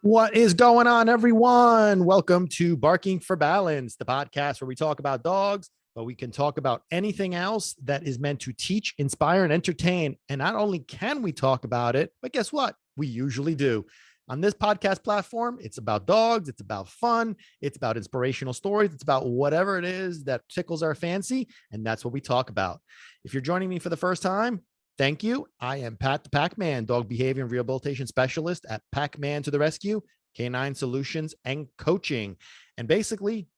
What is going on, everyone? Welcome to Barking for Balance, the podcast where we talk about dogs, but we can talk about anything else that is meant to teach, inspire, and entertain. And not only can we talk about it, but guess what? We usually do. On this podcast platform, it's about dogs, it's about fun, it's about inspirational stories, it's about whatever it is that tickles our fancy, and that's what we talk about. If you're joining me for the first time, thank you. I am Pat the Packman, dog behavior and rehabilitation specialist at Packman to the Rescue, Canine Solutions and Coaching. And basically,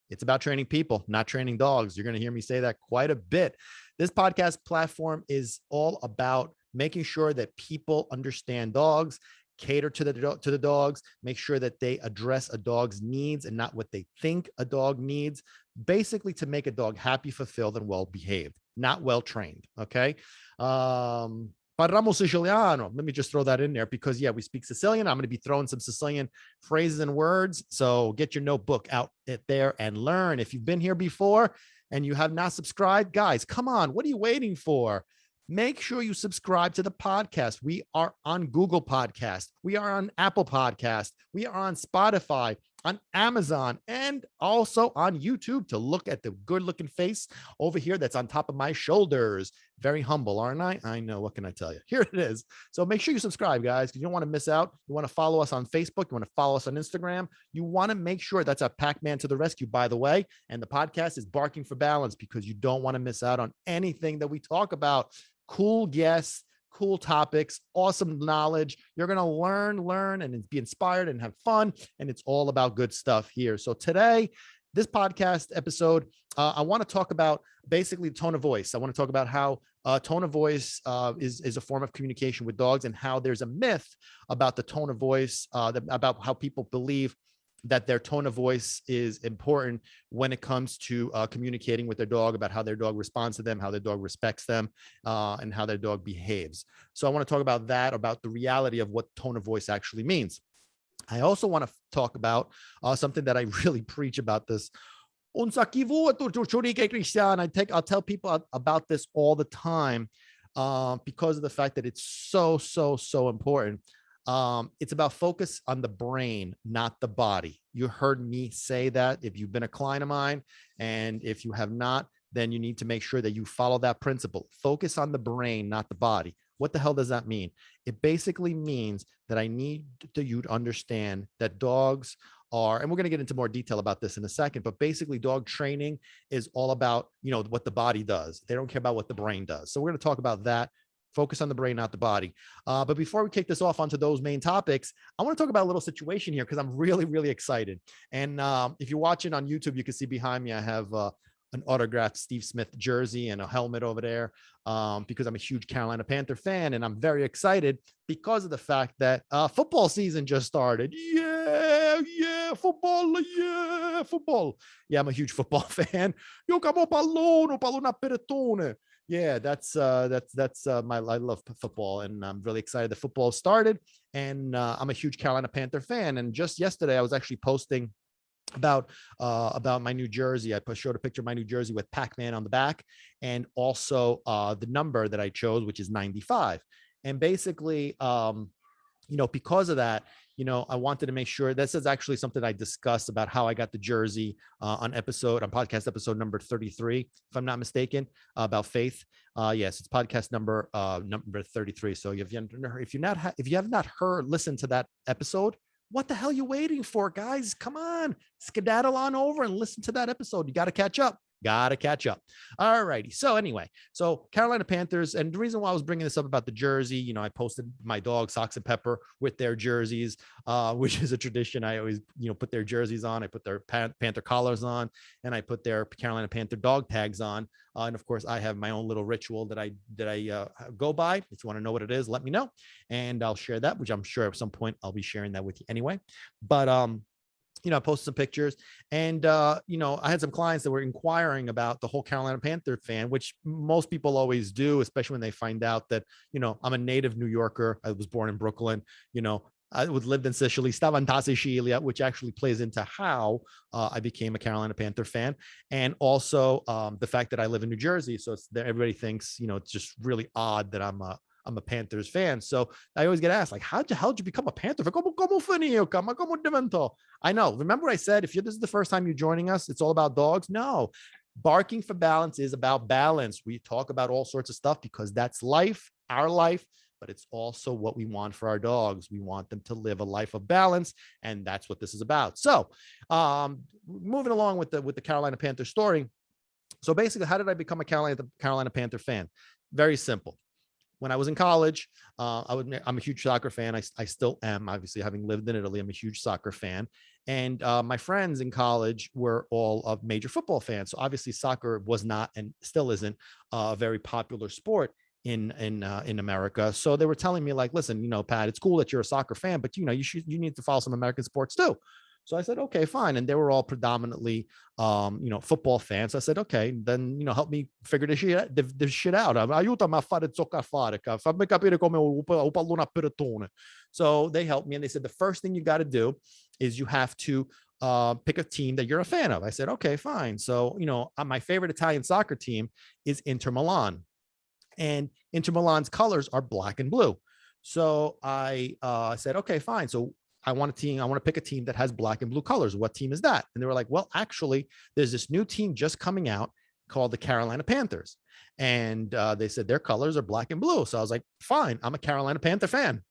it's about training people, not training dogs. You're going to hear me say that quite a bit. This podcast platform is all about making sure that people understand dogs, cater to the dogs, make sure that they address a dog's needs and not what they think a dog needs, basically to make a dog happy, fulfilled, and well behaved, not well trained. Okay. Parliamo Siciliano. Let me just throw that in there because, yeah, we speak Sicilian. I'm going to be throwing some Sicilian phrases and words. So get your notebook out there and learn. If you've been here before and you have not subscribed, guys, come on. What are you waiting for? Make sure you subscribe to the podcast. We are on Google Podcast. We are on Apple Podcast. We are on Spotify, on Amazon, and also on YouTube to look at the good looking face over here that's on top of my shoulders. Very humble, aren't I? I know. What can I tell you? Here it is. So make sure you subscribe, guys, because you don't want to miss out. You want to follow us on Facebook. You want to follow us on Instagram. You want to make sure that's a Pac-Man to the Rescue, by the way. And the podcast is Barking for Balance because you don't want to miss out on anything that we talk about. Cool guests, cool topics, awesome knowledge. You're going to learn and be inspired and have fun. And it's all about good stuff here. So today, this podcast episode, I want to talk about basically tone of voice. I want to talk about how tone of voice is a form of communication with dogs and how there's a myth about the tone of voice, about how people believe that their tone of voice is important when it comes to communicating with their dog about how their dog responds to them, how their dog respects them, and how their dog behaves. So I want to talk about that, about the reality of what tone of voice actually means. I also want to talk about something that I really preach about this. I'll tell people about this all the time because of the fact that it's so important. It's about focus on the brain, not the body. You heard me say that. If you've been a client of mine, and if you have not, then you need to make sure that you follow that principle. Focus on the brain, not the body. What the hell does that mean? It basically means that I need you to understand that dogs are, and we're going to get into more detail about this in a second, but basically dog training is all about, what the body does. They don't care about what the brain does. So we're going to talk about that. Focus on the brain, not the body. But before we kick this off onto those main topics, I want to talk about a little situation here because I'm really excited. And if you're watching on YouTube, you can see behind me, I have an autographed Steve Smith jersey and a helmet over there because I'm a huge Carolina Panther fan. And I'm very excited because of the fact that football season just started. Football. Yeah, I'm a huge football fan. Yeah, that's my, I love football, and I'm really excited that football started. And I'm a huge Carolina Panther fan. And just yesterday, I was actually posting about my new jersey. I showed a picture of my new jersey with Pac-Man on the back, and also the number that I chose, which is 95. And basically, because of that, I wanted to make sure this is actually something I discussed about how I got the jersey on podcast episode number 33, if I'm not mistaken, about faith. Yes, it's podcast number 33. So if you have not listened to that episode, what the hell are you waiting for, guys? Come on, skedaddle on over and listen to that episode. You got to catch up. All righty. So anyway, Carolina Panthers, and the reason why I was bringing this up about the jersey, I posted my dog Socks and Pepper with their jerseys, which is a tradition. I always, put their jerseys on. I put their Panther collars on, and I put their Carolina Panther dog tags on. And of course, I have my own little ritual that I go by. If you want to know what it is, let me know, and I'll share that. Which I'm sure at some point I'll be sharing that with you anyway. But I posted some pictures, and I had some clients that were inquiring about the whole Carolina Panther fan, which most people always do, especially when they find out that, I'm a native New Yorker. I was born in Brooklyn. I lived in Sicily, stava in Sicilia, which actually plays into how I became a Carolina Panther fan. And also the fact that I live in New Jersey. So everybody thinks, it's just really odd that I'm I'm a Panthers fan. So I always get asked, like, how'd you become a Panther fan? ¿Cómo fue niño? ¿Cómo diventó? I know. Remember what I said, if this is the first time you're joining us, it's all about dogs. No, Barking for Balance is about balance. We talk about all sorts of stuff because that's life, our life, but it's also what we want for our dogs. We want them to live a life of balance, and that's what this is about. So, moving along with the Carolina Panther story. So basically, how did I become a Carolina Panther fan? Very simple. When I was in college, I'm a huge soccer fan. I still am, obviously, having lived in Italy. I'm a huge soccer fan. And my friends in college were all of major football fans. So obviously, soccer was not and still isn't a very popular sport in America. So they were telling me, like, listen, Pat, it's cool that you're a soccer fan, but you need to follow some American sports too. So I said, okay, fine. And they were all predominantly, football fans. I said, okay, then, help me figure this shit out. Aiutami a fare ciò che fare. Fammi capire come un pallone a peritone. So they helped me, and they said, the first thing you got to do is you have to pick a team that you're a fan of. I said, okay, fine. So, my favorite Italian soccer team is Inter Milan, and Inter Milan's colors are black and blue. So I said, okay, fine. So I want to pick a team that has black and blue colors. What team is that? And they were like, well, actually, there's this new team just coming out called the Carolina Panthers. And they said their colors are black and blue. So I was like, fine, I'm a Carolina Panther fan.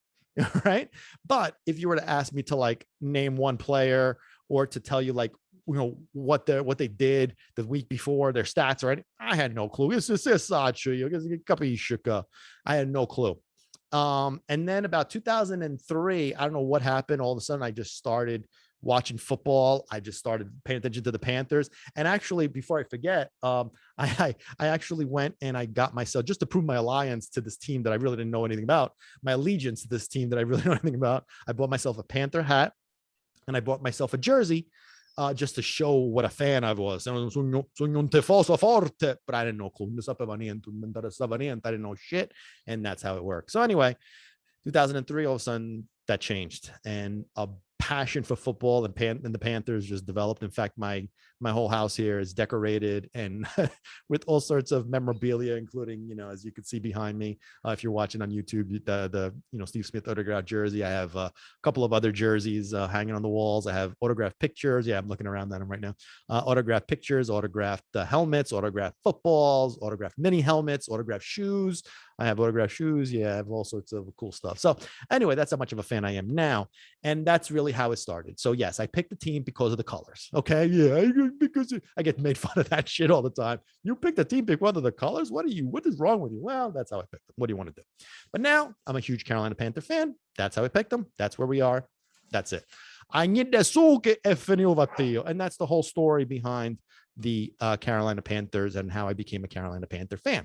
Right. But if you were to ask me to, like, name one player or to tell you, like, what they did the week before, their stats, right? I had no clue. I had no clue. And then about 2003, I don't know what happened. All of a sudden, I just started watching football. I just started paying attention to the Panthers. And actually, before I forget, I actually went and I got myself, just to prove my alliance to this team that I really didn't know anything about, my allegiance to this team that I really know anything about. I bought myself a Panther hat and I bought myself a jersey. Just to show what a fan I was. Sogno un tifoso forte, but I didn't know clue. I didn't know shit. And that's how it works. So anyway, 2003, all of a sudden that changed. And a passion for football and the Panthers just developed. In fact, my whole house here is decorated and with all sorts of memorabilia, including, as you can see behind me, if you're watching on YouTube, the Steve Smith autographed jersey. I have a couple of other jerseys hanging on the walls. I have autographed pictures. Yeah, I'm looking around at them right now. Autographed pictures, autographed helmets, autographed footballs, autographed mini helmets, autographed shoes. I have autographed shoes. Yeah, I have all sorts of cool stuff. So anyway, that's how much of a fan I am now. And that's really how it started. So yes, I picked the team because of the colors. Okay. Yeah. Because I get made fun of that shit all the time. You picked a team because of the colors. What is wrong with you? Well, that's how I picked them. What do you want to do? But now I'm a huge Carolina Panther fan. That's how I picked them. That's where we are. That's it. And that's the whole story behind the Carolina Panthers and how I became a Carolina Panther fan.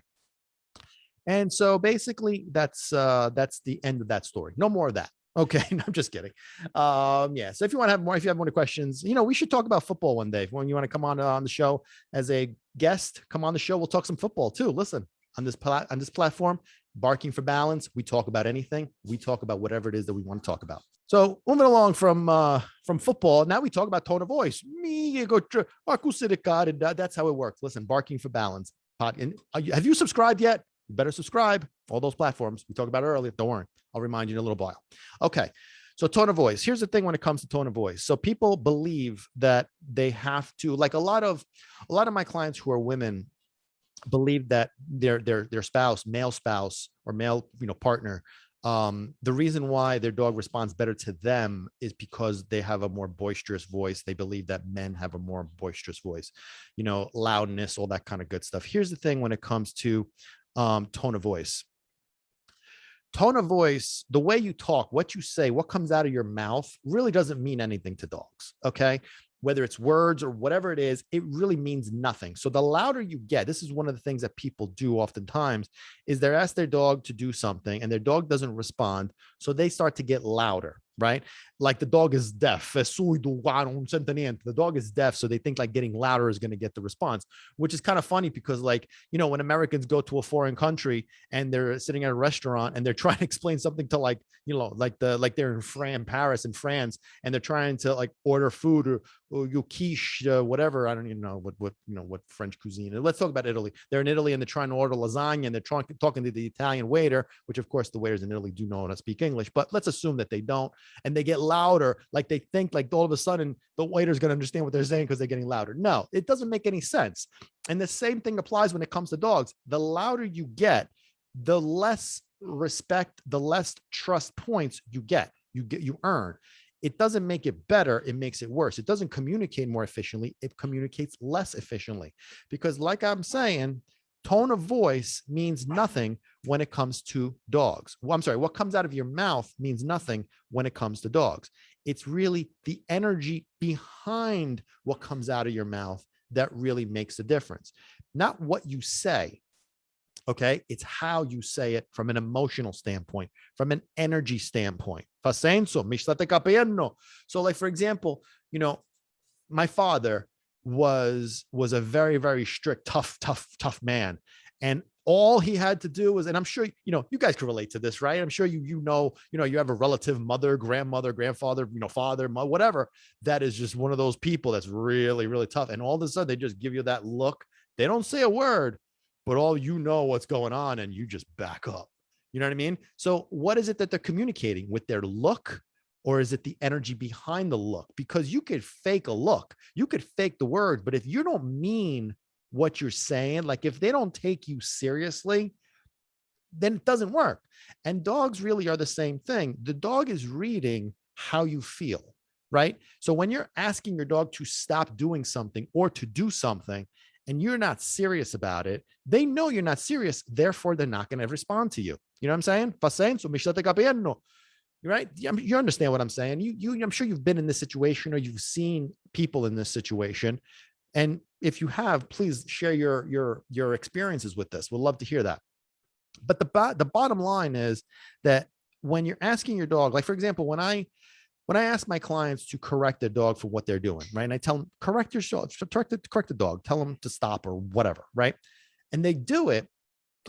And so basically that's the end of that story. No more of that. Okay. No, I'm just kidding. Yeah. So if you have more questions, we should talk about football one day. When you want to come on the show as a guest, come on the show. We'll talk some football too. Listen, on this platform, Barking for Balance, we talk about anything. We talk about whatever it is that we want to talk about. So moving along from football, now we talk about tone of voice. That's how it works. Listen, Barking for Balance. Have you subscribed yet? You better subscribe. All those platforms we talked about earlier. Don't worry. I'll remind you in a little while. Okay. So tone of voice. Here's the thing when it comes to tone of voice. So people believe that they have to, like a lot of my clients who are women believe that their spouse, male spouse or male, partner, the reason why their dog responds better to them is because they have a more boisterous voice. They believe that men have a more boisterous voice, loudness, all that kind of good stuff. Here's the thing when it comes to tone of voice. Tone of voice, the way you talk, what you say, what comes out of your mouth really doesn't mean anything to dogs. Okay. Whether it's words or whatever it is, it really means nothing. So the louder you get, this is one of the things that people do oftentimes, is they ask their dog to do something and their dog doesn't respond. So they start to get louder, right? Like the dog is deaf. The dog is deaf. So they think like getting louder is going to get the response, which is kind of funny because when Americans go to a foreign country and they're sitting at a restaurant and they're trying to explain something to like they're in Paris in France, and they're trying to like order food you quiche, whatever. I don't even know what French cuisine. Let's talk about Italy. They're in Italy and they're trying to order lasagna and they're talking to the Italian waiter, which of course the waiters in Italy do know how to speak English, but let's assume that they don't. And they get louder, like they think like all of a sudden the waiter's going to understand what they're saying because they're getting louder. No, it doesn't make any sense. And the same thing applies when it comes to dogs. The louder you get, the less respect, the less trust points you earn. It doesn't make it better. It makes it worse. It doesn't communicate more efficiently. It communicates less efficiently because like I'm saying, tone of voice means nothing when it comes to dogs. Well, I'm sorry, what comes out of your mouth means nothing when it comes to dogs. It's really the energy behind what comes out of your mouth that really makes a difference. Not what you say. Okay. It's how you say it from an emotional standpoint, from an energy standpoint. Fa senso, mi state capendo? So like, for example, my father was a very, very strict, tough man. And all he had to do was, and I'm sure, you guys can relate to this, right? I'm sure you have a relative, mother, grandmother, grandfather, father, mother, whatever, that is just one of those people that's really, really tough. And all of a sudden they just give you that look. They don't say a word, but all what's going on and you just back up. You know what I mean? So what is it that they're communicating with their look? Or is it the energy behind the look? Because you could fake a look, you could fake the words, but if you don't mean what you're saying, like if they don't take you seriously, then it doesn't work. And dogs really are the same thing. The dog is reading how you feel, right? So when you're asking your dog to stop doing something or to do something, and you're not serious about it, they know you're not serious. Therefore, they're not going to respond to you. You know what I'm saying? Fa senso, mi state capendo. Right? You understand what I'm saying? I'm sure you've been in this situation or you've seen people in this situation. And if you have, please share your experiences with this. We'd love to hear that. But the bottom line is that when you're asking your dog, like for example, when I ask my clients to correct their dog for what they're doing, right? And I tell them, correct the dog, tell them to stop or whatever, right? And they do it.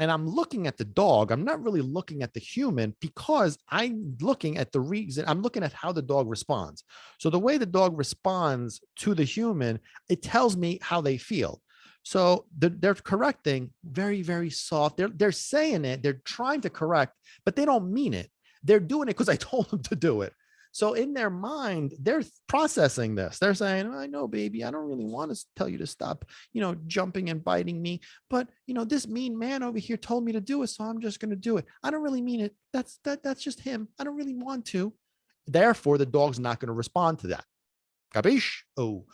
And I'm looking at the dog. I'm not really looking at the human because I'm looking at the reason. I'm looking at how the dog responds. So the way the dog responds to the human, it tells me how they feel. So they're correcting very, very soft. They're saying it. They're trying to correct, but they don't mean it. They're doing it because I told them to do it. So in their mind, they're processing this. They're saying, I know, baby, I don't really want to tell you to stop, jumping and biting me. But, this mean man over here told me to do it. So I'm just going to do it. I don't really mean it. That's just him. I don't really want to. Therefore, the dog's not going to respond to that. Capiche? Oh,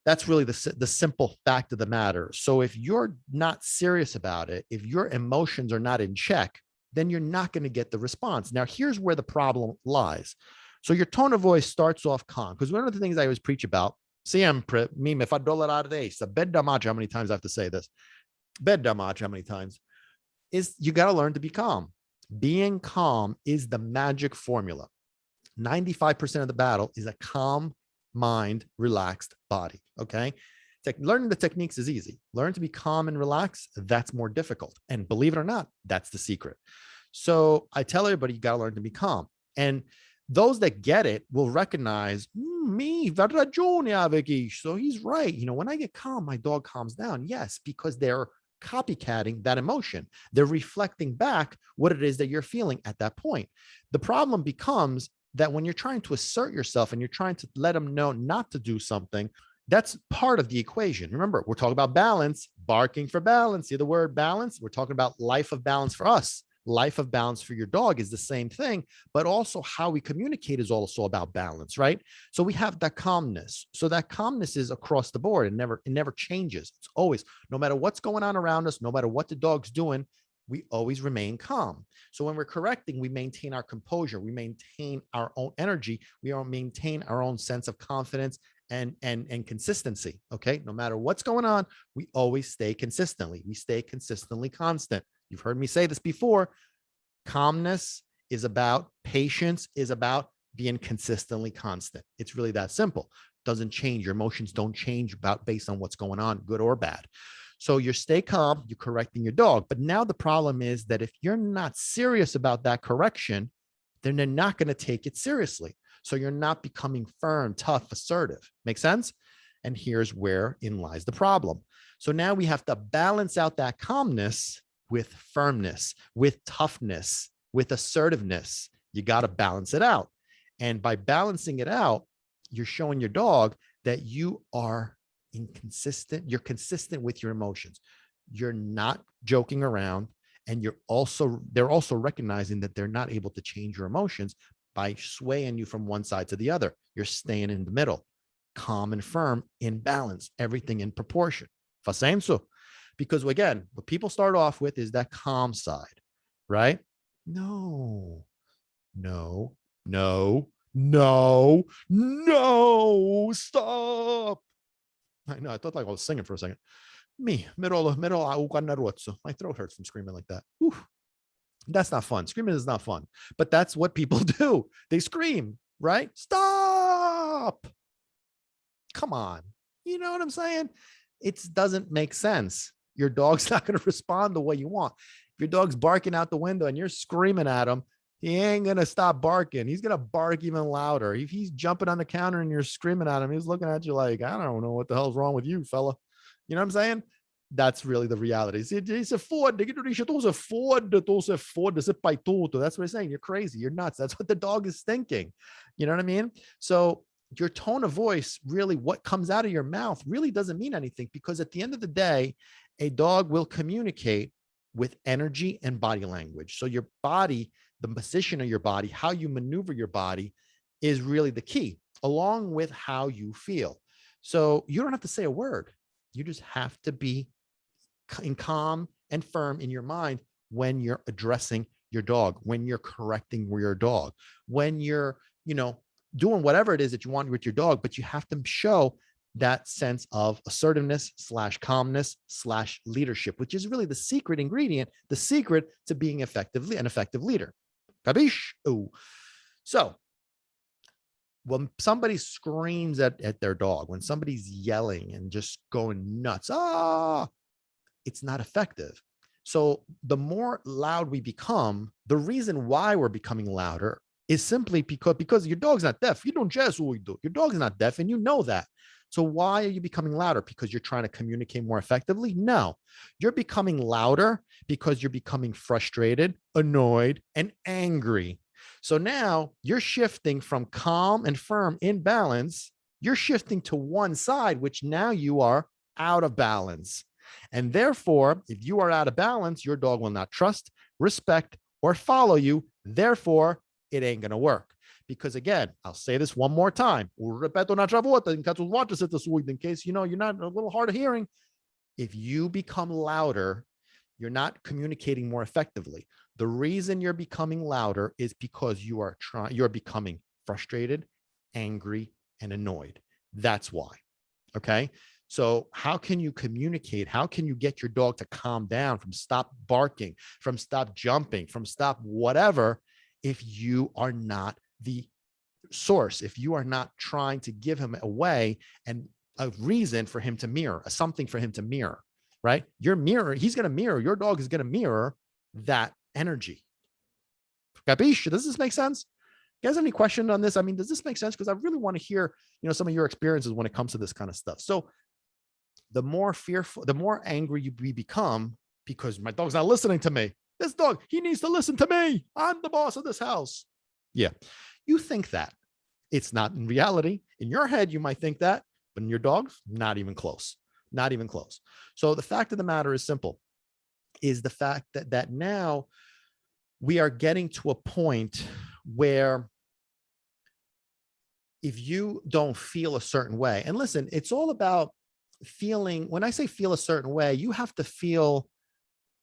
that's really the simple fact of the matter. So if you're not serious about it, if your emotions are not in check, then you're not going to get the response. Now, here's where the problem lies. So your tone of voice starts off calm, because one of the things I always preach about, siempre, mi me fa dolorare testa, bedamaggio, how many times I have to say this? Bedamaggio, how many times? Is you got to learn to be calm. Being calm is the magic formula. 95% of the battle is a calm mind, relaxed body. Okay. Learning the techniques is easy. Learn to be calm and relaxed. That's more difficult. And believe it or not, that's the secret. So I tell everybody, you got to learn to be calm. And those that get it will recognize me. So he's right. When I get calm, my dog calms down. Yes, because they're copycatting that emotion. They're reflecting back what it is that you're feeling at that point. The problem becomes that when you're trying to assert yourself and you're trying to let them know not to do something, that's part of the equation. Remember, we're talking about balance, barking for balance. See the word balance? We're talking about life of balance for us. Life of balance for your dog is the same thing, but also how we communicate is also about balance, right? So we have that calmness. So that calmness is across the board. It never changes. It's always, no matter what's going on around us, no matter what the dog's doing, we always remain calm. So when we're correcting, we maintain our composure, we maintain our own energy, we maintain our own sense of confidence and consistency. Okay. No matter what's going on, we always stay consistently. We stay consistently constant. You've heard me say this before. Calmness is about patience, is about being consistently constant. It's really that simple. Doesn't change. Your emotions don't change based on what's going on, good or bad. So you stay calm, you're correcting your dog. But now the problem is that if you're not serious about that correction, then they're not going to take it seriously. So you're not becoming firm, tough, assertive. Make sense? And here's wherein lies the problem. So now we have to balance out that calmness with firmness, with toughness, with assertiveness. You got to balance it out. And by balancing it out, you're showing your dog that you are inconsistent. You're consistent with your emotions. You're not joking around. And they're also recognizing that they're not able to change your emotions by swaying you from one side to the other. You're staying in the middle, calm and firm, in balance, everything in proportion. Facenso. Because again, what people start off with is that calm side, right? No, no, no, no, no, stop. I know, I thought like I was singing for a second. My throat hurts from screaming like that. Whew. That's not fun. Screaming is not fun, but that's what people do. They scream, right? Stop. Come on. You know what I'm saying? It doesn't make sense. Your dog's not going to respond the way you want. If your dog's barking out the window and you're screaming at him, he ain't going to stop barking. He's going to bark even louder. If he's jumping on the counter and you're screaming at him, he's looking at you like, I don't know what the hell's wrong with you, fella. You know what I'm saying? That's really the reality. It's a Ford. That's what he's saying. You're crazy. You're nuts. That's what the dog is thinking. You know what I mean? So your tone of voice, really what comes out of your mouth really doesn't mean anything, because at the end of the day, a dog will communicate with energy and body language. So your body, the position of your body, how you maneuver your body is really the key, along with how you feel. So you don't have to say a word. You just have to be in calm and firm in your mind when you're addressing your dog, when you're correcting your dog, when you're, doing whatever it is that you want with your dog, but you have to show that sense of assertiveness / calmness / leadership, which is really the secret ingredient, the secret to being an effective leader. Capiche? Oh, so when somebody screams at their dog, when somebody's yelling and just going nuts, it's not effective. So the more loud we become, the reason why we're becoming louder is simply because your dog's not deaf. You don't just what we do. Your dog's not deaf, and you know that. So why are you becoming louder? Because you're trying to communicate more effectively? No, you're becoming louder because you're becoming frustrated, annoyed, and angry. So now you're shifting from calm and firm in balance. You're shifting to one side, which now you are out of balance. And therefore, if you are out of balance, your dog will not trust, respect, or follow you. Therefore, it ain't going to work. Because again, I'll say this one more time. In case you're not a little hard of hearing. If you become louder, you're not communicating more effectively. The reason you're becoming louder is because you're becoming frustrated, angry, and annoyed. That's why. Okay. So how can you communicate? How can you get your dog to calm down, from stop barking, from stop jumping, from stop whatever, if you are not the source, if you are not trying to give him a way and a reason for him to mirror, something for him to mirror, right? He's going to mirror, your dog is going to mirror that energy. Capiche? Does this make sense? You guys have any question on this? I mean, does this make sense? Because I really want to hear, some of your experiences when it comes to this kind of stuff. So the more fearful, the more angry we become, because my dog's not listening to me. This dog, he needs to listen to me. I'm the boss of this house. Yeah. You think that. It's not in reality. In your head, you might think that, but in your dog's, not even close. Not even close. So the fact of the matter is simple, is the fact that now we are getting to a point where if you don't feel a certain way, and listen, it's all about feeling. When I say feel a certain way, you have to feel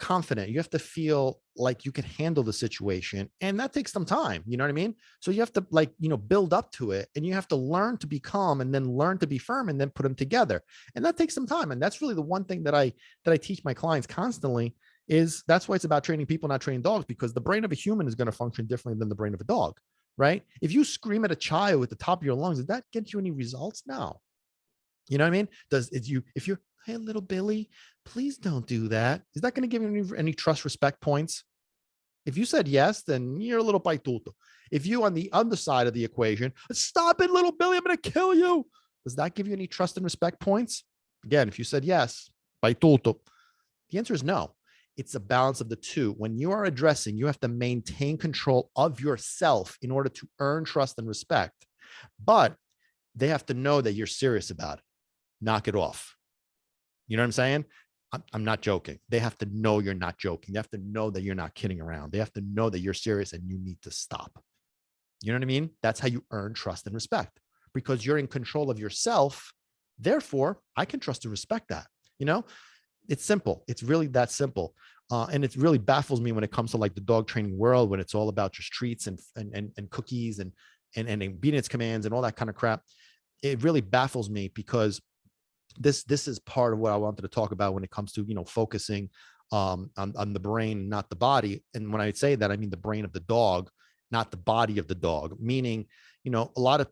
confident. You have to feel like you can handle the situation. And that takes some time. You know what I mean? So you have to build up to it, and you have to learn to be calm, and then learn to be firm, and then put them together. And that takes some time. And that's really the one thing that I teach my clients constantly, is that's why it's about training people, not training dogs, because the brain of a human is going to function differently than the brain of a dog, right? If you scream at a child at the top of your lungs, does that get you any results? No. You know what I mean? If you're, hey, little Billy, please don't do that, is that going to give you any trust, respect points? If you said yes, then you're a little paituto. If you on the other side of the equation, stop it, little Billy, I'm going to kill you. Does that give you any trust and respect points? Again, if you said yes, vai tutto. The answer is no. It's a balance of the two. When you are addressing, you have to maintain control of yourself in order to earn trust and respect. But they have to know that you're serious about it. Knock it off. You know what I'm saying? I'm not joking. They have to know you're not joking. They have to know that you're not kidding around. They have to know that you're serious and you need to stop. You know what I mean? That's how you earn trust and respect, because you're in control of yourself. Therefore, I can trust and respect that. You know, it's simple. It's really that simple. And it really baffles me when it comes to like the dog training world, when it's all about just treats and cookies and obedience commands and all that kind of crap. It really baffles me because this is part of what I wanted to talk about when it comes to, you know, focusing on the brain, not the body. And when I say that, I mean the brain of the dog, not the body of the dog. Meaning, you know, a lot of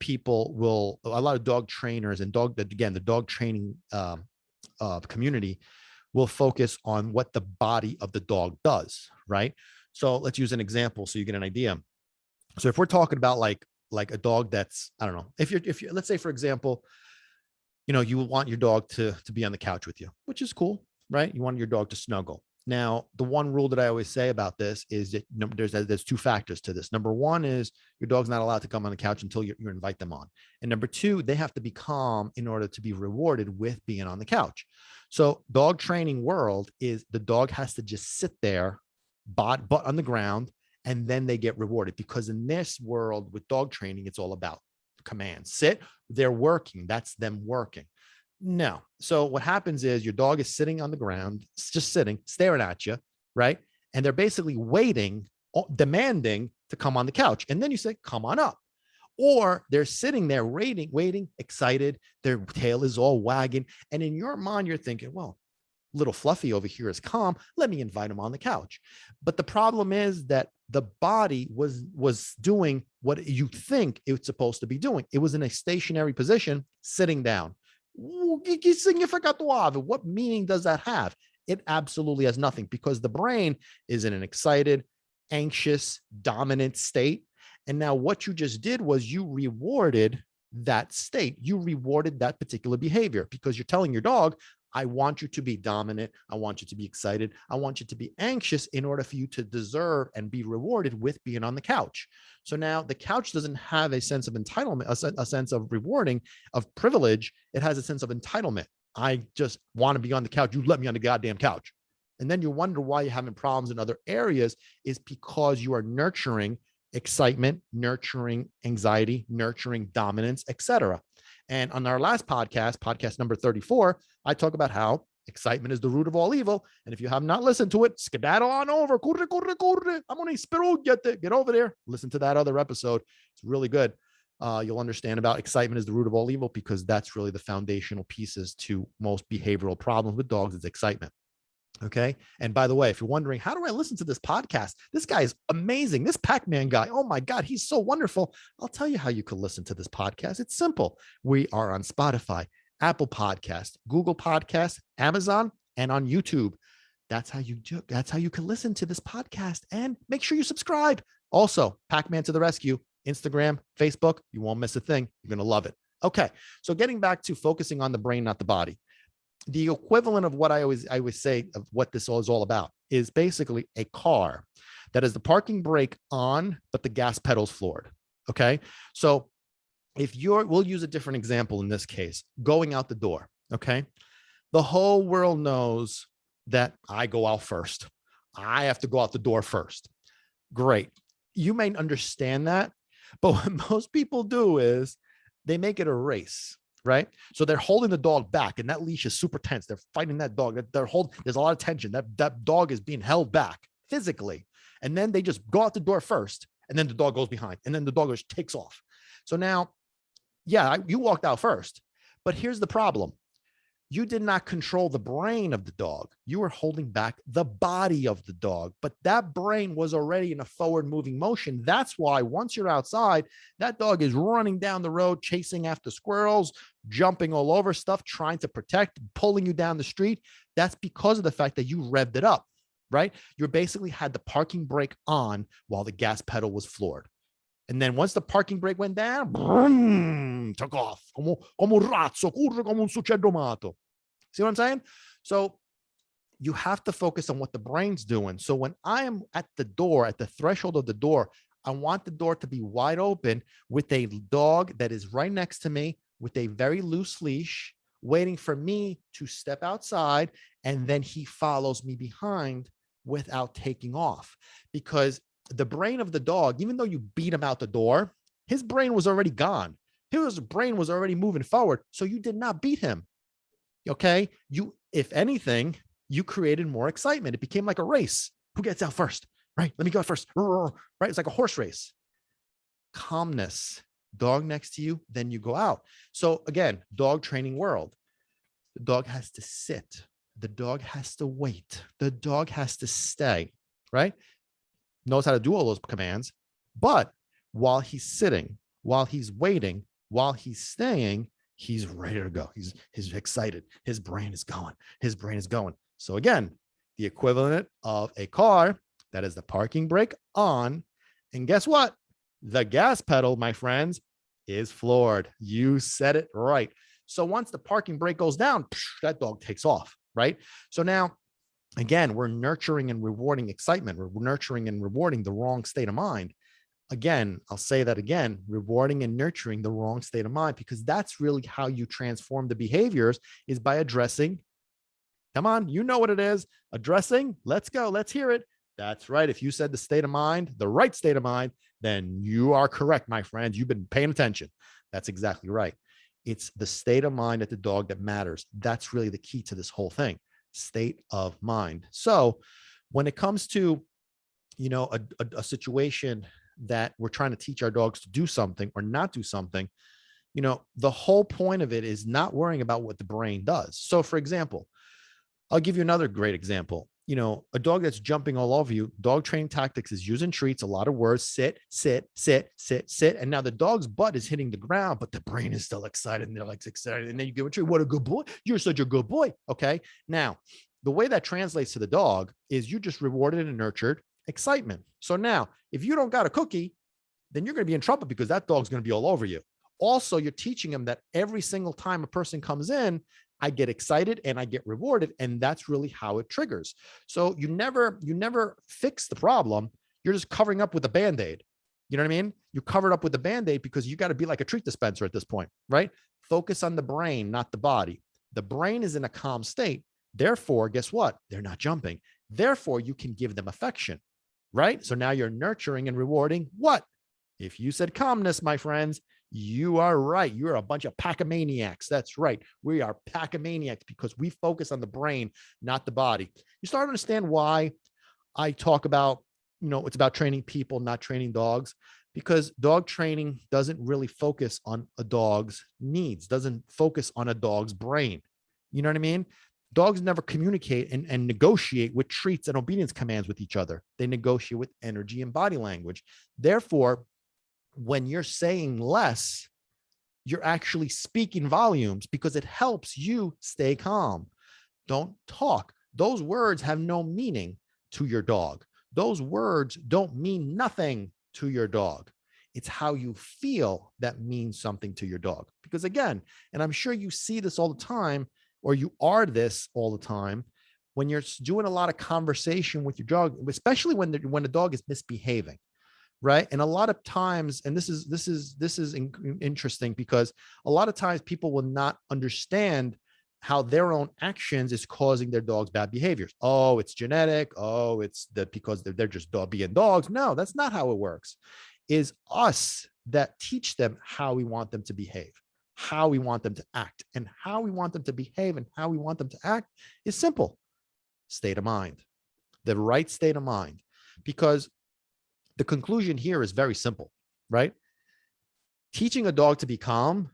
dog trainers and the dog training community will focus on what the body of the dog does, right? So let's use an example so you get an idea. So if we're talking about like a dog that's, I don't know, if you're let's say, for example, you know, you want your dog to be on the couch with you, which is cool, right? You want your dog to snuggle. Now, the one rule that I always say about this is that there's two factors to this. Number one is your dog's not allowed to come on the couch until you invite them on. And number two, they have to be calm in order to be rewarded with being on the couch. So dog training world is the dog has to just sit there, butt on the ground, and then they get rewarded, because in this world with dog training, it's all about commands. Sit, they're working. That's them working. No. So what happens is your dog is sitting on the ground, just sitting, staring at you, right? And they're basically waiting, demanding to come on the couch. And then you say, come on up. Or they're sitting there waiting, excited. Their tail is all wagging. And in your mind, you're thinking, well, little Fluffy over here is calm. Let me invite him on the couch. But the problem is that the body was doing what you think it's supposed to be doing. It was in a stationary position, sitting down. What meaning does that have? It absolutely has nothing, because the brain is in an excited, anxious, dominant state. And now what you just did was you rewarded that state. You rewarded that particular behavior, because you're telling your dog, I want you to be dominant. I want you to be excited. I want you to be anxious in order for you to deserve and be rewarded with being on the couch. So now the couch doesn't have a sense of entitlement, a sense of rewarding, of privilege. It has a sense of entitlement. I just want to be on the couch. You let me on the goddamn couch. And then you wonder why you're having problems in other areas, is because you are nurturing excitement, nurturing anxiety, nurturing dominance, etc. And on our last podcast number 34, I talk about how excitement is the root of all evil. And if you have not listened to it, skedaddle on over. Get over there. Listen to that other episode. It's really good. You'll understand about excitement is the root of all evil, because that's really the foundational pieces to most behavioral problems with dogs is excitement. Okay. And by the way, if you're wondering, how do I listen to this podcast? This guy is amazing. This Packman guy. Oh my God. He's so wonderful. I'll tell you how you can listen to this podcast. It's simple. We are on Spotify, Apple Podcast, Google Podcast, Amazon, and on YouTube. That's how you can listen to this podcast, and make sure you subscribe. Also, Packman to the rescue, Instagram, Facebook. You won't miss a thing. You're going to love it. Okay. So getting back to focusing on the brain, not the body. The equivalent of what I always say of what this is all about is basically a car that has the parking brake on, but the gas pedal's floored. Okay. So we'll use a different example in this case, going out the door. Okay. The whole world knows that I go out first. I have to go out the door first. Great. You may understand that, but what most people do is they make it a race. Right. So they're holding the dog back, and that leash is super tense. They're fighting that dog. There's a lot of tension. That dog is being held back physically. And then they just go out the door first, and then the dog goes behind, and then the dog just takes off. So now, yeah, you walked out first, but here's the problem. You did not control the brain of the dog. You were holding back the body of the dog, but that brain was already in a forward moving motion. That's why once you're outside, that dog is running down the road, chasing after squirrels, jumping all over stuff, trying to protect, pulling you down the street. That's because of the fact that you revved it up, right? You basically had the parking brake on while the gas pedal was floored. And then once the parking brake went down, boom, took off. Como un razzo, corre como un succedomato. See what I'm saying? So you have to focus on what the brain's doing. So when I am at the door, at the threshold of the door, I want the door to be wide open with a dog that is right next to me with a very loose leash, waiting for me to step outside. And then he follows me behind without taking off. Because the brain of the dog, even though you beat him out the door, his brain was already gone. His brain was already moving forward. So you did not beat him. Okay. You, if anything, you created more excitement. It became like a race. Who gets out first? Right. Let me go first. Right. It's like a horse race. Calmness, dog next to you, then you go out. So again, dog training world. The dog has to sit. The dog has to wait. The dog has to stay, right? Knows how to do all those commands. But while he's sitting, while he's waiting, while he's staying, he's ready to go. He's excited. His brain is going. His brain is going. So again, the equivalent of a car that is the parking brake on. And guess what? The gas pedal, my friends, is floored. You said it right. So once the parking brake goes down, that dog takes off, right? So now, again, we're nurturing and rewarding excitement. We're nurturing and rewarding the wrong state of mind. Again, I'll say that again, rewarding and nurturing the wrong state of mind, because that's really how you transform the behaviors, is by addressing. Come on, you know what it is. Addressing. Let's go. Let's hear it. That's right. If you said the state of mind, the right state of mind, then you are correct, my friends. You've been paying attention. That's exactly right. It's the state of mind at the dog that matters. That's really the key to this whole thing. State of mind. So when it comes to, a situation that we're trying to teach our dogs to do something or not do something, the whole point of it is not worrying about what the brain does. So for example, I'll give you another great example. A dog that's jumping all over you, dog training tactics is using treats, a lot of words, sit, sit, sit, sit, sit. And now the dog's butt is hitting the ground, but the brain is still excited and they're like excited. And then you give a treat. What a good boy. You're such a good boy. Okay. Now, the way that translates to the dog is you just rewarded and nurtured excitement. So now if you don't got a cookie, then you're going to be in trouble because that dog's going to be all over you. Also, you're teaching them that every single time a person comes in, I get excited and I get rewarded. And that's really how it triggers. So you never fix the problem. You're just covering up with a Band-Aid. You know what I mean? You covered up with the Band-Aid because you got to be like a treat dispenser at this point, right? Focus on the brain, not the body. The brain is in a calm state. Therefore, guess what? They're not jumping. Therefore, you can give them affection, right? So now you're nurturing and rewarding what? If you said calmness, my friends, you are right. You're a bunch of Packmaniacs. That's right. We are Packmaniacs because we focus on the brain, not the body. You start to understand why I talk about, it's about training people, not training dogs, because dog training doesn't really focus on a dog's needs, doesn't focus on a dog's brain. You know what I mean? Dogs never communicate and negotiate with treats and obedience commands with each other. They negotiate with energy and body language. Therefore, when you're saying less, you're actually speaking volumes because it helps you stay calm. Don't talk. Those words have no meaning to your dog. Those words don't mean nothing to your dog. It's how you feel that means something to your dog. Because again, and I'm sure you see this all the time, or you are this all the time, when you're doing a lot of conversation with your dog, especially when the dog is misbehaving. Right. And a lot of times, and this is interesting because a lot of times people will not understand how their own actions is causing their dog's bad behaviors. Oh, it's genetic. Oh, it's that because they're just being dogs. No, that's not how it works. Is us that teach them how we want them to behave, how we want them to act, and how we want them to behave and how we want them to act is simple. State of mind, the right state of mind, because the conclusion here is very simple, right? Teaching a dog to be calm,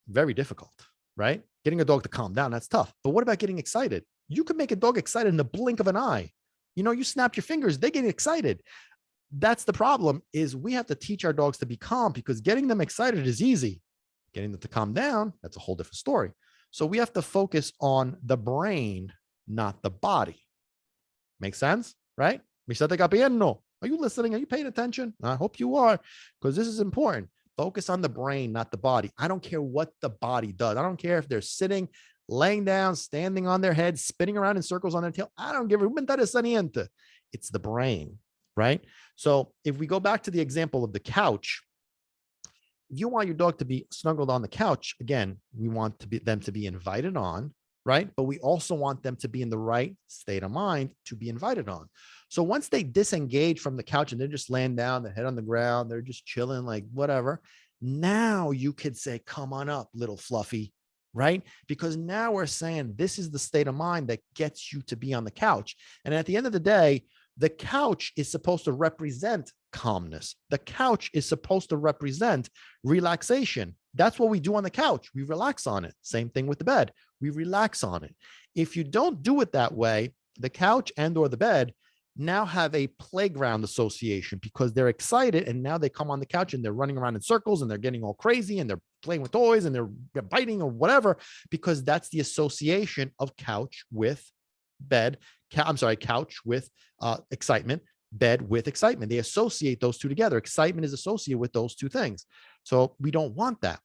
very difficult, right? Getting a dog to calm down, that's tough. But what about getting excited? You can make a dog excited in the blink of an eye. You snap your fingers, they get excited. That's the problem, is we have to teach our dogs to be calm because getting them excited is easy. Getting them to calm down, that's a whole different story. So we have to focus on the brain, not the body. Make sense, right? Mi state capiendo? Are you listening? Are you paying attention? I hope you are, because this is important. Focus on the brain, not the body. I don't care what the body does. I don't care if they're sitting, laying down, standing on their head, spinning around in circles on their tail. I don't give a. It's the brain, right? So if we go back to the example of the couch, you want your dog to be snuggled on the couch. Again, we want them to be invited on, right? But we also want them to be in the right state of mind to be invited on. So once they disengage from the couch and they're just laying down, their head on the ground, they're just chilling, like whatever. Now you could say, come on up, little fluffy, right? Because now we're saying this is the state of mind that gets you to be on the couch. And at the end of the day, the couch is supposed to represent calmness. The couch is supposed to represent relaxation. That's what we do on the couch. We relax on it. Same thing with the bed. We relax on it. If you don't do it that way, the couch and or the bed now have a playground association because they're excited. And now they come on the couch and they're running around in circles and they're getting all crazy and they're playing with toys and they're biting or whatever, because that's the association of couch with bed. Couch with excitement, bed with excitement. They associate those two together. Excitement is associated with those two things. So we don't want that.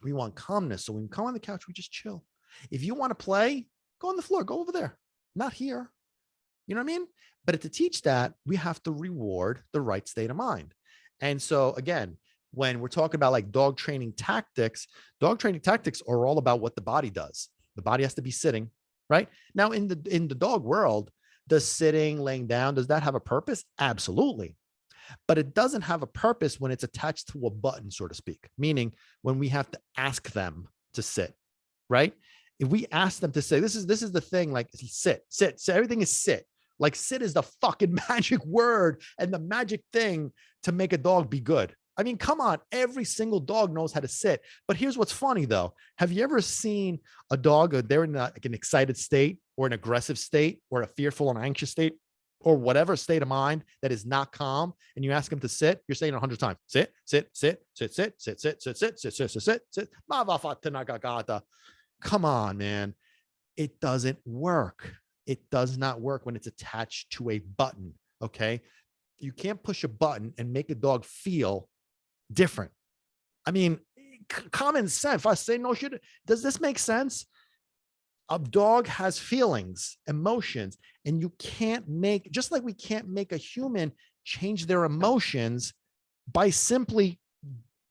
We want calmness. So when we come on the couch, we just chill. If you want to play, go on the floor, go over there, not here. You know what I mean? But to teach that, we have to reward the right state of mind. And so again, when we're talking about like dog training tactics are all about what the body does. The body has to be sitting. Right now in the dog world, does sitting, laying down, does that have a purpose? Absolutely. But it doesn't have a purpose when it's attached to a button, so to speak, meaning when we have to ask them to sit, right? If we ask them to say, this is the thing, like sit, everything is sit. Like sit is the fucking magic word and the magic thing to make a dog be good. I mean, come on, every single dog knows how to sit. But here's what's funny though. Have you ever seen a dog, they're in like an excited state or an aggressive state or a fearful and anxious state or whatever state of mind that is not calm, and you ask them to sit, you're saying 100 times, sit, sit, sit, sit, sit, sit, sit, sit, sit, sit, sit, sit, sit. Come on, man. It doesn't work. It does not work when it's attached to a button. Okay. You can't push a button and make a dog feel different. I mean, common sense. If I say no shit, does this make sense? A dog has feelings, emotions, and you can't make, just like we can't make a human change their emotions by simply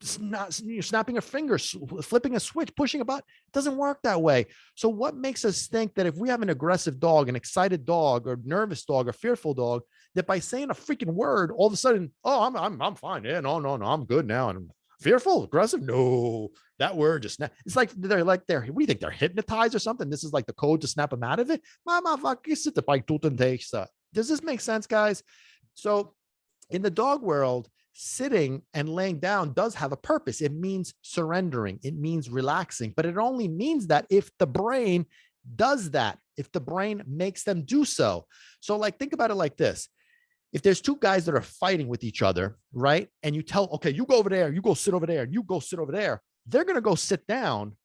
snapping a finger, flipping a switch, pushing a button. It doesn't work that way. So what makes us think that if we have an aggressive dog, an excited dog, or nervous dog, or fearful dog, that by saying a freaking word, all of a sudden, oh, I'm fine. Yeah, no, I'm good now. And fearful, aggressive, no, that word just it's like they're what do you think, they're hypnotized or something? This is like the code to snap them out of it. Does this make sense, guys? So in the dog world, sitting and laying down does have a purpose. It means surrendering. It means relaxing, but it only means that if the brain does that, if the brain makes them do so. So like, think about it like this. If there's two guys that are fighting with each other, right? And you tell, okay, you go over there, you go sit over there, and you go sit over there. They're going to go sit down,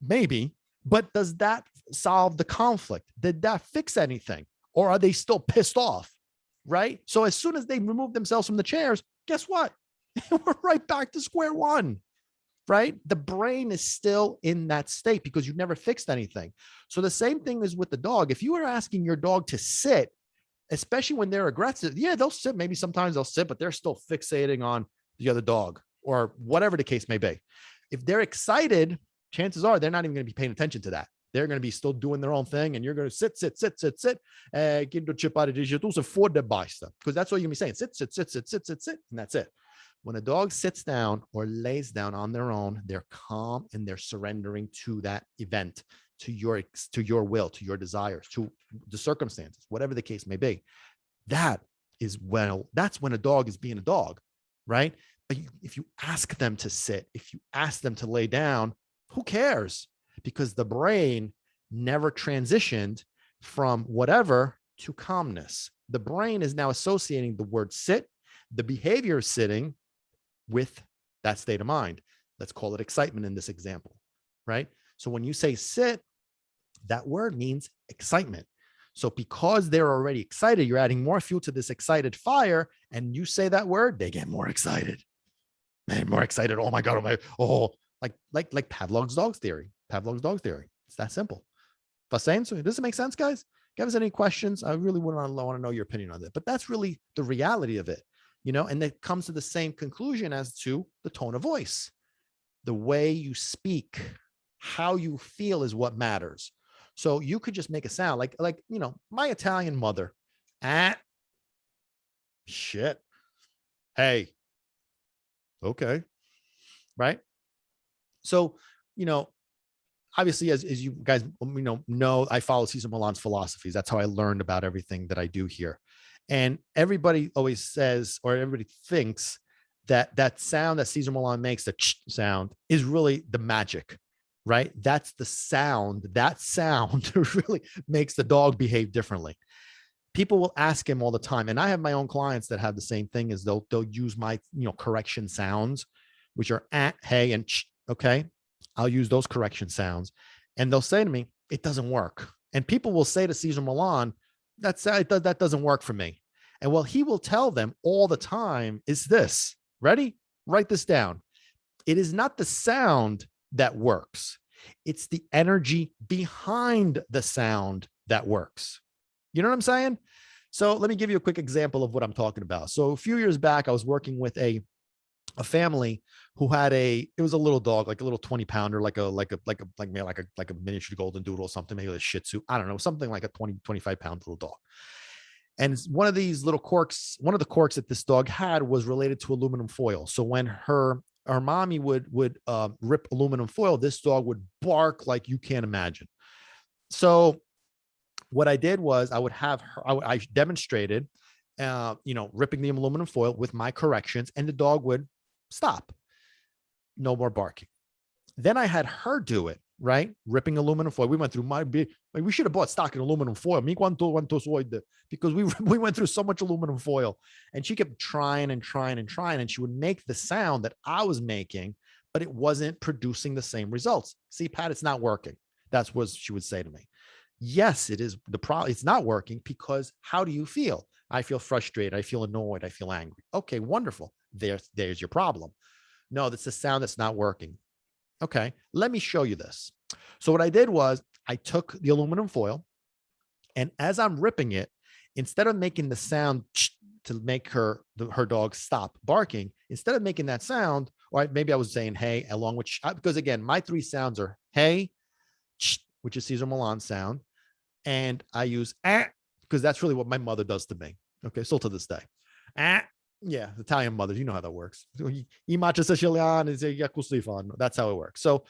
maybe, but does that solve the conflict? Did that fix anything? Or are they still pissed off? Right? So as soon as they remove themselves from the chairs, guess what? We're right back to square one, right? The brain is still in that state because you've never fixed anything. So the same thing is with the dog. If you are asking your dog to sit, especially when they're aggressive, yeah, they'll sit. Maybe sometimes they'll sit, but they're still fixating on the other dog or whatever the case may be. If they're excited, chances are they're not even going to be paying attention to that. They're going to be still doing their own thing, and you're going to sit. Because that's all you're going to be saying. Sit, and that's it. When a dog sits down or lays down on their own, they're calm and they're surrendering to that event, to your will, to your desires, to the circumstances, whatever the case may be. That's when a dog is being a dog, right? But if you ask them to sit, if you ask them to lay down, who cares? Because the brain never transitioned from whatever to calmness. The brain is now associating the word sit, the behavior of sitting, with that state of mind. Let's call it excitement in this example, right? So when you say sit, that word means excitement. So because they're already excited, you're adding more fuel to this excited fire, and you say that word, they get more excited. Man, more excited. Oh my God. Like Pavlov's dog theory. Pavlov's dog theory. It's that simple. But saying so, does it make sense, guys? Give us any questions. I really want to know your opinion on it. But that's really the reality of it, and it comes to the same conclusion as to the tone of voice. The way you speak, how you feel is what matters. So you could just make a sound like my Italian mother. Shit. Hey. Okay. Right. So, obviously, as you guys know, I follow Cesar Millan's philosophies. That's how I learned about everything that I do here. And everybody always says, or everybody thinks that sound that Cesar Millan makes, the sound, is really the magic, right? That's the sound. That sound really makes the dog behave differently. People will ask him all the time, and I have my own clients that have the same thing. Is they'll use my correction sounds, which are hey, and okay. I'll use those correction sounds, and they'll say to me, "It doesn't work." And people will say to Cesar Millan, that doesn't work for me." And what he will tell them all the time is this. Ready? Write this down. It is not the sound that works. It's the energy behind the sound that works. You know what I'm saying? So let me give you a quick example of what I'm talking about. So a few years back, I was working with a family who had it was a little dog, like a little 20-pounder, like a miniature golden doodle or something, maybe a Shih Tzu. I don't know, something like a 25-pound little dog. And one of these little corks, one of the corks that this dog had was related to aluminum foil. So when her mommy would rip aluminum foil, this dog would bark like you can't imagine. So what I did was I would have her, I demonstrated, ripping the aluminum foil with my corrections, and the dog would stop. No more barking. Then I had her do it, right? Ripping aluminum foil. We went through we should have bought stock in aluminum foil. Because we went through so much aluminum foil, and she kept trying and trying and trying, and she would make the sound that I was making, but it wasn't producing the same results. See, Pat, it's not working. That's what she would say to me. Yes, it is the problem. It's not working because how do you feel? I feel frustrated. I feel annoyed. I feel angry. Okay, wonderful. There's your problem. No, that's the sound that's not working. Okay, let me show you this. So what I did was I took the aluminum foil, and as I'm ripping it, instead of making the sound to make her dog stop barking, instead of making that sound, or maybe I was saying hey, along with because again, my three sounds are hey, which is Cesar Millan sound, and I use because that's really what my mother does to me. Okay, still to this day. Yeah, Italian mothers, you know how that works. That's how it works. So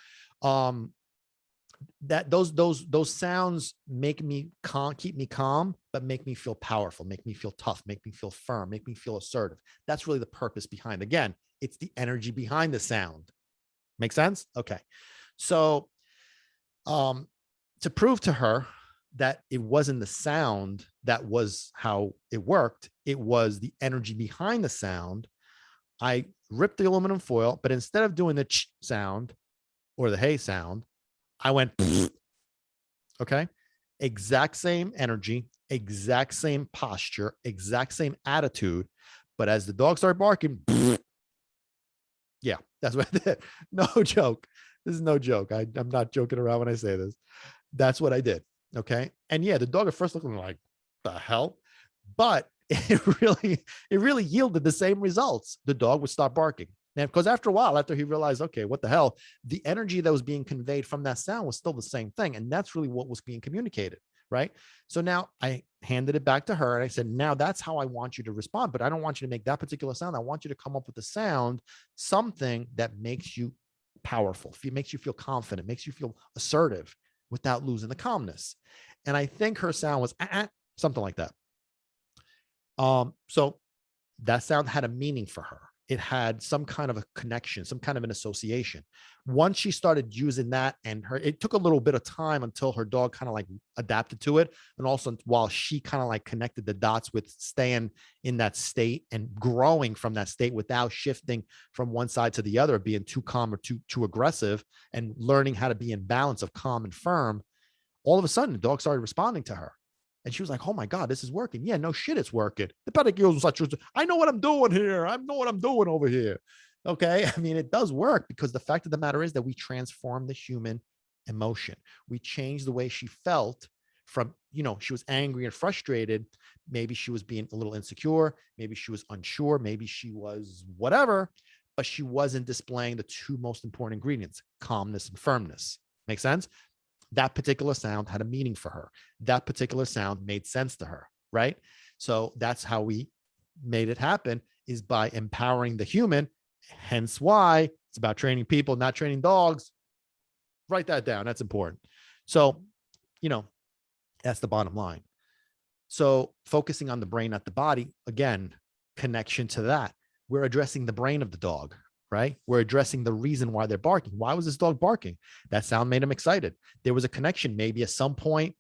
that those sounds make me calm, keep me calm, but make me feel powerful, make me feel tough, make me feel firm, make me feel assertive. That's really the purpose behind. Again, it's the energy behind the sound. Make sense? Okay. So to prove to her that it wasn't the sound that was how it worked, it was the energy behind the sound, I ripped the aluminum foil, but instead of doing the ch sound or the hey sound, I went, okay, exact same energy, exact same posture, exact same attitude. But as the dog started barking, yeah, that's what I did. No joke. This is no joke. I'm not joking around when I say this. That's what I did. Okay. And yeah, the dog at first looked like the hell, but it really yielded the same results. The dog would stop barking. And because after a while, after he realized, okay, what the hell, the energy that was being conveyed from that sound was still the same thing. And that's really what was being communicated. Right. So now I handed it back to her and I said, now that's how I want you to respond, but I don't want you to make that particular sound. I want you to come up with a sound, something that makes you powerful, makes you feel confident, makes you feel assertive without losing the calmness. And I think her sound was something like that. So that sound had a meaning for her. It had some kind of a connection, some kind of an association. Once she started using that, and it took a little bit of time until her dog kind of like adapted to it. And also while she kind of like connected the dots with staying in that state and growing from that state without shifting from one side to the other, being too calm or too aggressive, and learning how to be in balance of calm and firm, all of a sudden the dog started responding to her. And she was like, oh my God, this is working. Yeah, no shit, it's working. The pedicure was such, I know what I'm doing here. I know what I'm doing over here. Okay. I mean, it does work because the fact of the matter is that we transform the human emotion. We change the way she felt from, she was angry and frustrated. Maybe she was being a little insecure. Maybe she was unsure. Maybe she was whatever, but she wasn't displaying the two most important ingredients, calmness and firmness. Make sense? That particular sound had a meaning for her. That particular sound made sense to her, right? So that's how we made it happen, is by empowering the human. Hence why it's about training people, not training dogs. Write that down. That's important. So, that's the bottom line. So focusing on the brain, not the body, again, connection to that. We're addressing the brain of the dog, right? We're addressing the reason why they're barking. Why was this dog barking? That sound made him excited. There was a connection. Maybe at some point,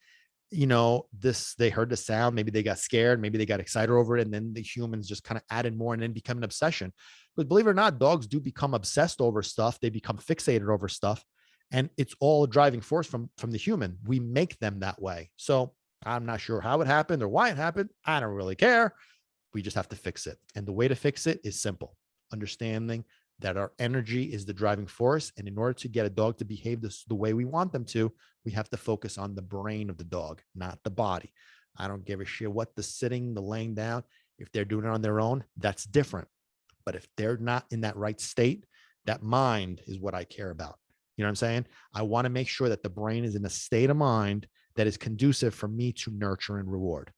they heard the sound. Maybe they got scared. Maybe they got excited over it. And then the humans just kind of added more and then become an obsession. But believe it or not, dogs do become obsessed over stuff. They become fixated over stuff. And it's all a driving force from the human. We make them that way. So I'm not sure how it happened or why it happened. I don't really care. We just have to fix it. And the way to fix it is simple. Understanding that our energy is the driving force. And in order to get a dog to behave the way we want them to, we have to focus on the brain of the dog, not the body. I don't give a shit what the sitting, the laying down. If they're doing it on their own, that's different. But if they're not in that right state, that mind is what I care about. You know what I'm saying? I want to make sure that the brain is in a state of mind that is conducive for me to nurture and reward.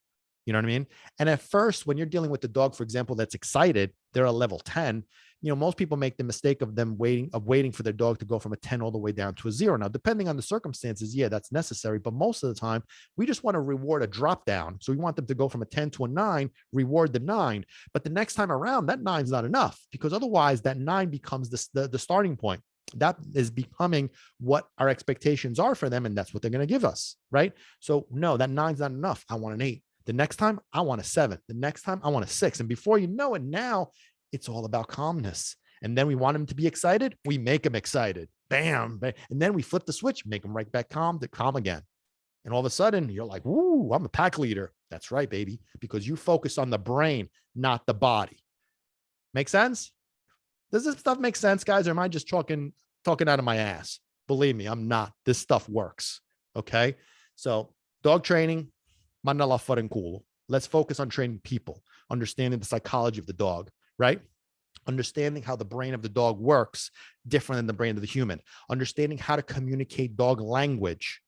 You know what I mean? And at first, when you're dealing with the dog, for example, that's excited, they're a level 10. Most people make the mistake of waiting for their dog to go from a 10 all the way down to a 0. Now, depending on the circumstances, yeah, that's necessary. But most of the time, we just want to reward a drop down. So we want them to go from a 10 to a 9, reward the 9. But the next time around, that 9 is not enough, because otherwise that 9 becomes the starting point. That is becoming what our expectations are for them. And that's what they're going to give us. Right. So no, that 9's not enough. I want an 8. The next time I want a 7. The next time I want a 6. And before you know it, now it's all about calmness. And then we want them to be excited. We make them excited. Bam. And then we flip the switch, make them right back calm again. And all of a sudden you're like, ooh, I'm a pack leader. That's right, baby. Because you focus on the brain, not the body. Make sense? Does this stuff make sense, guys? Or am I just talking out of my ass? Believe me, I'm not. This stuff works. Okay. So dog training, mandala fucking cool. Let's focus on training people, understanding the psychology of the dog, right? Understanding how the brain of the dog works different than the brain of the human, understanding how to communicate dog language,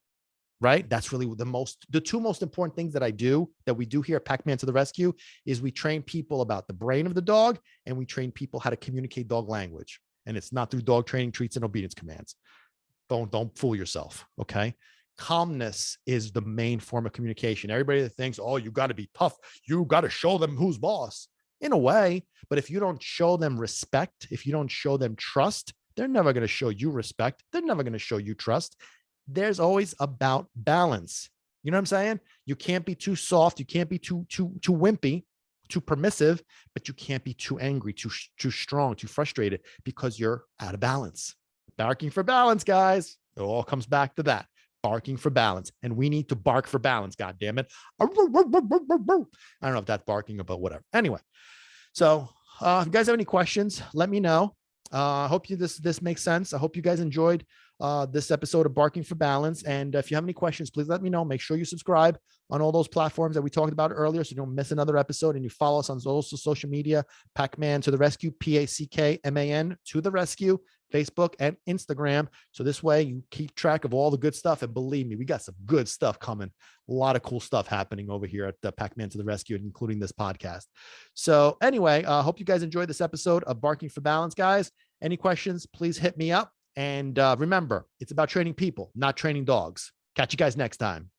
right? That's really the two most important things that we do here at Packman to the Rescue is we train people about the brain of the dog, and we train people how to communicate dog language. And it's not through dog training, treats, and obedience commands. Don't fool yourself. Okay. Calmness is the main form of communication. Everybody that thinks, oh, you got to be tough. You got to show them who's boss, in a way. But if you don't show them respect, if you don't show them trust, they're never going to show you respect. They're never going to show you trust. There's always about balance. You know what I'm saying? You can't be too soft. You can't be too wimpy, too permissive, but you can't be too angry, too strong, too frustrated, because you're out of balance. Barking for balance, guys. It all comes back to that. Barking for balance. And we need to bark for balance. God damn it. I don't know if that's barking or, but whatever. Anyway. So if you guys have any questions, let me know. I hope this makes sense. I hope you guys enjoyed this episode of Barking for Balance. And if you have any questions, please let me know. Make sure you subscribe on all those platforms that we talked about earlier, so you don't miss another episode. And you follow us on also social media, Packman to the Rescue, Packman to the Rescue, Facebook and Instagram. So this way you keep track of all the good stuff. And believe me, we got some good stuff coming. A lot of cool stuff happening over here at the Packman to the Rescue, including this podcast. So anyway, I hope you guys enjoyed this episode of Barking for Balance, guys. Any questions, please hit me up. And remember, it's about training people, not training dogs. Catch you guys next time.